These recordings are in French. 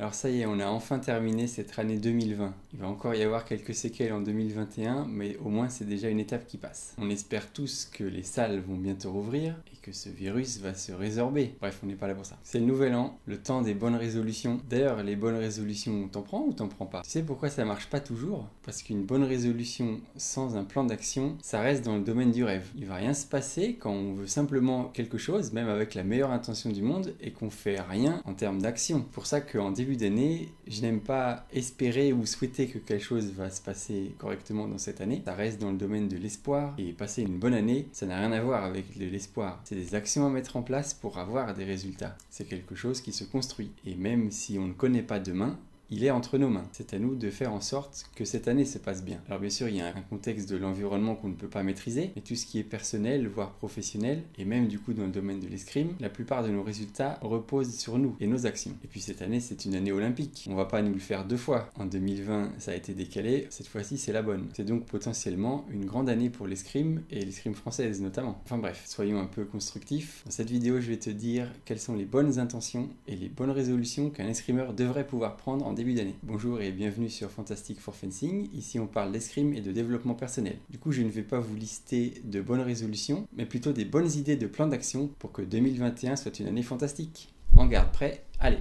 Alors ça y est, on a enfin terminé cette année 2020. Il va encore y avoir quelques séquelles en 2021, mais au moins c'est déjà une étape qui passe. On espère tous que les salles vont bientôt rouvrir et que ce virus va se résorber. Bref, on n'est pas là pour ça. C'est le nouvel an, le temps des bonnes résolutions. D'ailleurs, les bonnes résolutions, t'en prends ou t'en prends pas? Tu sais pourquoi ça marche pas toujours? Parce qu'une bonne résolution sans un plan d'action, ça reste dans le domaine du rêve. Il va rien se passer quand on veut simplement quelque chose, même avec la meilleure intention du monde, et qu'on fait rien en termes d'action. Pour ça qu'en début d'année, je n'aime pas espérer ou souhaiter que quelque chose va se passer correctement dans cette année. Ça reste dans le domaine de l'espoir, et passer une bonne année, ça n'a rien à voir avec de l'espoir. C'est des actions à mettre en place pour avoir des résultats. C'est quelque chose qui se construit. Et même si on ne connaît pas demain, il est entre nos mains. C'est à nous de faire en sorte que cette année se passe bien. Alors bien sûr, il y a un contexte de l'environnement qu'on ne peut pas maîtriser, mais tout ce qui est personnel, voire professionnel, et même du coup dans le domaine de l'escrime, la plupart de nos résultats reposent sur nous et nos actions. Et puis cette année, c'est une année olympique. On va pas nous le faire deux fois. En 2020, ça a été décalé. Cette fois-ci, c'est la bonne. C'est donc potentiellement une grande année pour l'escrime et l'escrime française notamment. Enfin bref, soyons un peu constructifs. Dans cette vidéo, je vais te dire quelles sont les bonnes intentions et les bonnes résolutions qu'un escrimeur devrait pouvoir prendre en début d'année. Bonjour et bienvenue sur Fantastic for Fencing. Ici on parle d'escrime et de développement personnel. Du coup je ne vais pas vous lister de bonnes résolutions, mais plutôt des bonnes idées de plans d'action pour que 2021 soit une année fantastique. En garde prêt, allez!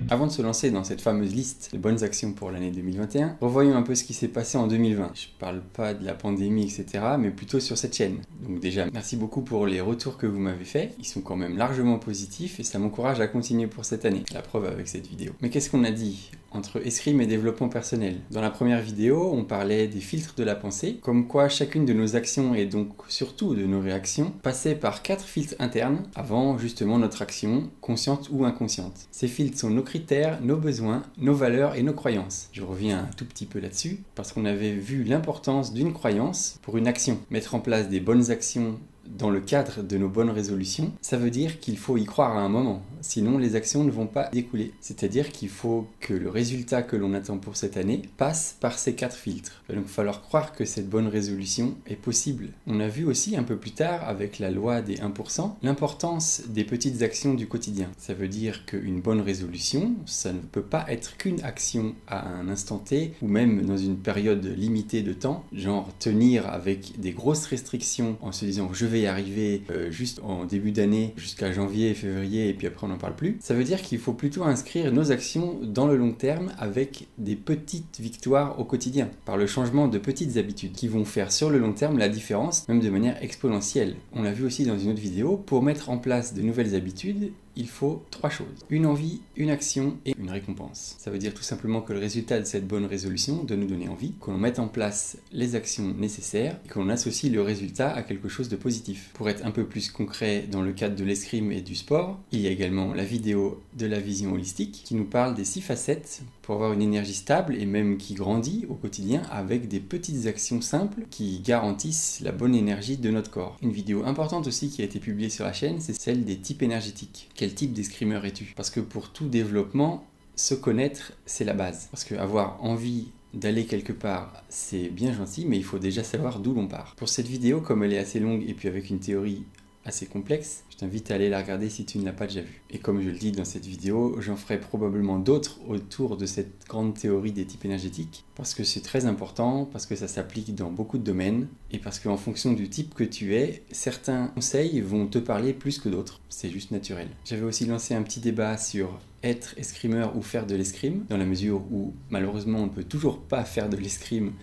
Avant de se lancer dans cette fameuse liste de bonnes actions pour l'année 2021, revoyons un peu ce qui s'est passé en 2020. Je parle pas de la pandémie, etc., mais plutôt sur cette chaîne. Donc déjà, merci beaucoup pour les retours que vous m'avez faits. Ils sont quand même largement positifs et ça m'encourage à continuer pour cette année. La preuve avec cette vidéo. Mais qu'est-ce qu'on a dit entre escrime et développement personnel? Dans la première vidéo, on parlait des filtres de la pensée, comme quoi chacune de nos actions et donc surtout de nos réactions passait par 4 filtres internes avant justement notre action, consciente ou inconsciente. Ces filtres sont nos critères, nos besoins, nos valeurs et nos croyances. Je reviens un tout petit peu là-dessus parce qu'on avait vu l'importance d'une croyance pour une action. Mettre en place des bonnes actions dans le cadre de nos bonnes résolutions, ça veut dire qu'il faut y croire à un moment, sinon les actions ne vont pas découler. C'est-à-dire qu'il faut que le résultat que l'on attend pour cette année passe par ces 4 filtres. Il va donc falloir croire que cette bonne résolution est possible. On a vu aussi un peu plus tard, avec la loi des 1%, l'importance des petites actions du quotidien. Ça veut dire qu'une bonne résolution, ça ne peut pas être qu'une action à un instant T, ou même dans une période limitée de temps, genre tenir avec des grosses restrictions en se disant je vais y arriver juste en début d'année jusqu'à janvier, février et puis après on n'en parle plus. Ça veut dire qu'il faut plutôt inscrire nos actions dans le long terme avec des petites victoires au quotidien, par le changement de petites habitudes qui vont faire sur le long terme la différence, même de manière exponentielle. On l'a vu aussi dans une autre vidéo, pour mettre en place de nouvelles habitudes, il faut 3 choses. Une envie, une action et une récompense. Ça veut dire tout simplement que le résultat de cette bonne résolution doit nous donner envie, que l'on mette en place les actions nécessaires et que l'on associe le résultat à quelque chose de positif. Pour être un peu plus concret dans le cadre de l'escrime et du sport, il y a également la vidéo de la vision holistique qui nous parle des 6 facettes pour avoir une énergie stable et même qui grandit au quotidien avec des petites actions simples qui garantissent la bonne énergie de notre corps. Une vidéo importante aussi qui a été publiée sur la chaîne, c'est celle des types énergétiques. Quel type d'escrimeur es-tu? Parce que pour tout développement, se connaître, c'est la base. Parce qu'avoir envie d'aller quelque part, c'est bien gentil, mais il faut déjà savoir d'où l'on part. Pour cette vidéo, comme elle est assez longue et puis avec une théorie assez complexe, je t'invite à aller la regarder si tu ne l'as pas déjà vue. Et comme je le dis dans cette vidéo, j'en ferai probablement d'autres autour de cette grande théorie des types énergétiques, parce que c'est très important, parce que ça s'applique dans beaucoup de domaines, et parce qu'en fonction du type que tu es, certains conseils vont te parler plus que d'autres. C'est juste naturel. J'avais aussi lancé un petit débat sur être escrimeur ou faire de l'escrime, dans la mesure où malheureusement on ne peut toujours pas faire de l'escrime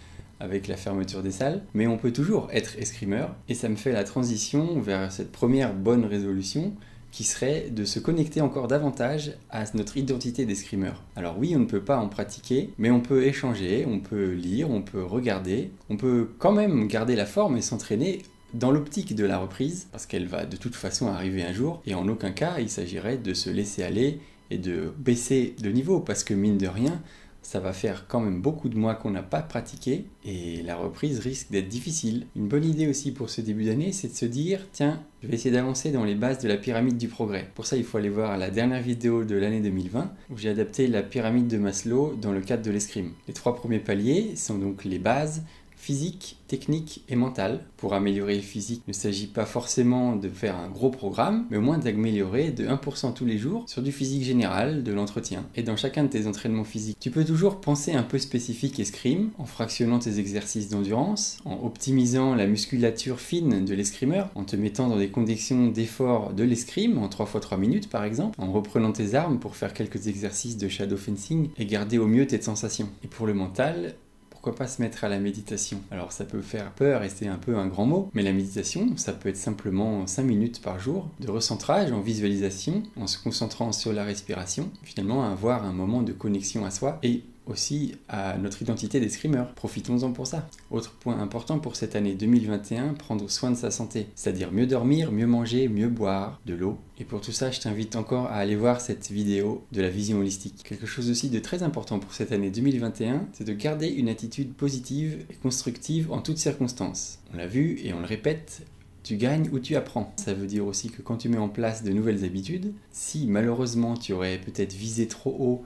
avec la fermeture des salles, mais on peut toujours être escrimeur, et ça me fait la transition vers cette première bonne résolution qui serait de se connecter encore davantage à notre identité d'escrimeur. Alors oui, on ne peut pas en pratiquer, mais on peut échanger, on peut lire, on peut regarder, on peut quand même garder la forme et s'entraîner dans l'optique de la reprise, parce qu'elle va de toute façon arriver un jour, et en aucun cas il s'agirait de se laisser aller et de baisser de niveau, parce que mine de rien, ça va faire quand même beaucoup de mois qu'on n'a pas pratiqué et la reprise risque d'être difficile. Une bonne idée aussi pour ce début d'année, c'est de se dire, tiens, je vais essayer d'avancer dans les bases de la pyramide du progrès. Pour ça, il faut aller voir la dernière vidéo de l'année 2020 où j'ai adapté la pyramide de Maslow dans le cadre de l'escrime. Les 3 premiers paliers sont donc les bases, physique, technique et mentale. Pour améliorer le physique, il ne s'agit pas forcément de faire un gros programme, mais au moins d'améliorer de 1% tous les jours sur du physique général, de l'entretien. Et dans chacun de tes entraînements physiques, tu peux toujours penser un peu spécifique escrime, en fractionnant tes exercices d'endurance, en optimisant la musculature fine de l'escrimeur, en te mettant dans des conditions d'effort de l'escrime, en 3 x 3 minutes par exemple, en reprenant tes armes pour faire quelques exercices de shadow fencing et garder au mieux tes sensations. Et pour le mental, pourquoi pas se mettre à la méditation? Alors ça peut faire peur et c'est un peu un grand mot, mais la méditation, ça peut être simplement 5 minutes par jour de recentrage en visualisation, en se concentrant sur la respiration, finalement avoir un moment de connexion à soi et aussi à notre identité d'escrimeur. Profitons-en pour ça. Autre point important pour cette année 2021, prendre soin de sa santé, c'est-à-dire mieux dormir, mieux manger, mieux boire de l'eau. Et pour tout ça, je t'invite encore à aller voir cette vidéo de la vision holistique. Quelque chose aussi de très important pour cette année 2021, c'est de garder une attitude positive et constructive en toutes circonstances. On l'a vu et on le répète, tu gagnes ou tu apprends. Ça veut dire aussi que quand tu mets en place de nouvelles habitudes, si malheureusement tu aurais peut-être visé trop haut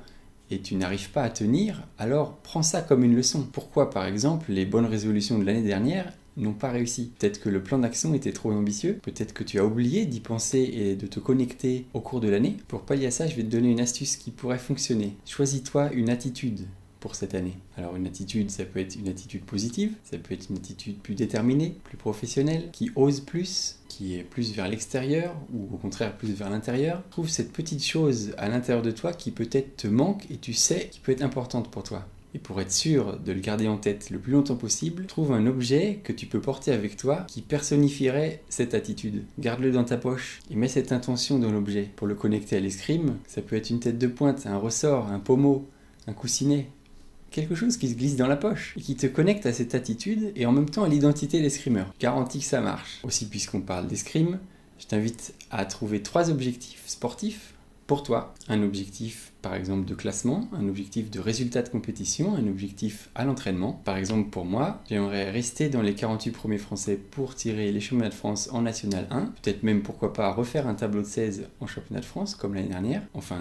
et tu n'arrives pas à tenir, alors prends ça comme une leçon. Pourquoi, par exemple, les bonnes résolutions de l'année dernière n'ont pas réussi? Peut-être que le plan d'action était trop ambitieux, peut-être que tu as oublié d'y penser et de te connecter au cours de l'année. Pour pallier à ça, je vais te donner une astuce qui pourrait fonctionner. Choisis-toi une attitude pour cette année. Alors une attitude, ça peut être une attitude positive, ça peut être une attitude plus déterminée, plus professionnelle, qui ose plus, qui est plus vers l'extérieur ou au contraire plus vers l'intérieur. Trouve cette petite chose à l'intérieur de toi qui peut-être te manque et tu sais qui peut être importante pour toi. Et pour être sûr de le garder en tête le plus longtemps possible, trouve un objet que tu peux porter avec toi qui personnifierait cette attitude. Garde-le dans ta poche et mets cette intention dans l'objet. Pour le connecter à l'escrime, ça peut être une tête de pointe, un ressort, un pommeau, un coussinet. Quelque chose qui se glisse dans la poche et qui te connecte à cette attitude et en même temps à l'identité d'escrimeur. Garantis que ça marche. Aussi, puisqu'on parle d'escrime, je t'invite à trouver 3 objectifs sportifs pour toi. Un objectif par exemple de classement, un objectif de résultat de compétition, un objectif à l'entraînement. Par exemple pour moi, j'aimerais rester dans les 48 premiers français pour tirer les championnats de France en National 1, peut-être même pourquoi pas refaire un tableau de 16 en championnat de France comme l'année dernière, enfin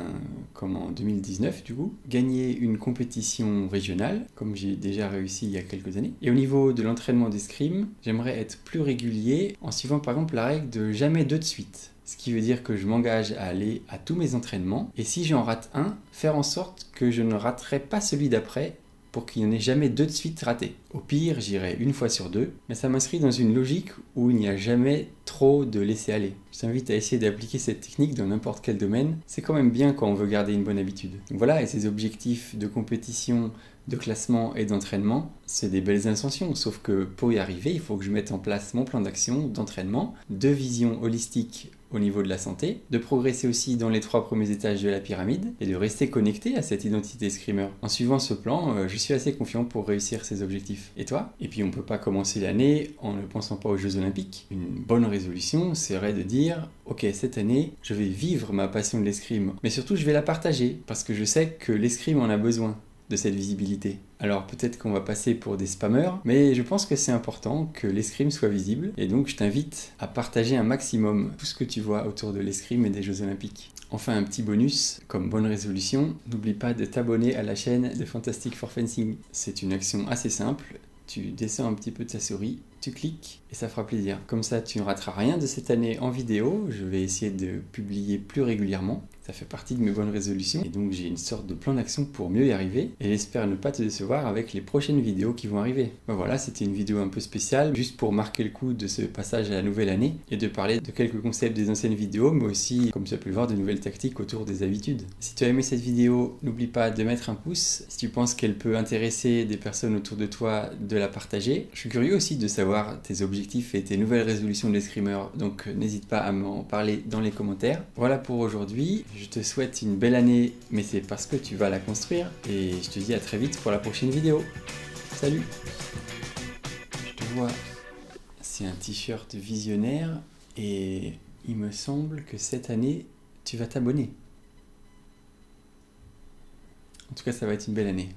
comme en 2019 du coup, gagner une compétition régionale comme j'ai déjà réussi il y a quelques années. Et au niveau de l'entraînement d'escrime, j'aimerais être plus régulier en suivant par exemple la règle de jamais 2 de suite. Ce qui veut dire que je m'engage à aller à tous mes entraînements et si j'en rate un, faire en sorte que je ne raterai pas celui d'après pour qu'il n'y en ait jamais 2 de suite ratés. Au pire, j'irai 1 fois sur 2, mais ça m'inscrit dans une logique où il n'y a jamais trop de laisser aller. Je t'invite à essayer d'appliquer cette technique dans n'importe quel domaine. C'est quand même bien quand on veut garder une bonne habitude. Donc voilà, et ces objectifs de compétition, de classement et d'entraînement, c'est des belles intentions, sauf que pour y arriver, il faut que je mette en place mon plan d'action, d'entraînement, de vision holistique au niveau de la santé, de progresser aussi dans les 3 premiers étages de la pyramide et de rester connecté à cette identité screamer. En suivant ce plan, je suis assez confiant pour réussir ces objectifs. Et toi? Et puis on peut pas commencer l'année en ne pensant pas aux Jeux Olympiques. Une bonne résolution serait de dire ok, cette année, je vais vivre ma passion de l'escrime, mais surtout je vais la partager parce que je sais que l'escrime en a besoin de cette visibilité. Alors peut-être qu'on va passer pour des spammers, mais je pense que c'est important que l'escrime soit visible et donc je t'invite à partager un maximum tout ce que tu vois autour de l'escrime et des Jeux Olympiques. Enfin un petit bonus, comme bonne résolution, n'oublie pas de t'abonner à la chaîne de Fantastic for Fencing. C'est une action assez simple, tu descends un petit peu de ta souris, tu cliques et ça fera plaisir. Comme ça tu ne rateras rien de cette année en vidéo, je vais essayer de publier plus régulièrement. Ça fait partie de mes bonnes résolutions et donc j'ai une sorte de plan d'action pour mieux y arriver et j'espère ne pas te décevoir avec les prochaines vidéos qui vont arriver. Ben voilà, c'était une vidéo un peu spéciale juste pour marquer le coup de ce passage à la nouvelle année et de parler de quelques concepts des anciennes vidéos mais aussi, comme tu as pu le voir, de nouvelles tactiques autour des habitudes. Si tu as aimé cette vidéo, n'oublie pas de mettre un pouce. Si tu penses qu'elle peut intéresser des personnes autour de toi, de la partager. Je suis curieux aussi de savoir tes objectifs et tes nouvelles résolutions d'escrimeur, donc n'hésite pas à m'en parler dans les commentaires. Voilà pour aujourd'hui. Je te souhaite une belle année, mais c'est parce que tu vas la construire. Et je te dis à très vite pour la prochaine vidéo. Salut! Je te vois, c'est un t-shirt visionnaire et il me semble que cette année, tu vas t'abonner. En tout cas, ça va être une belle année.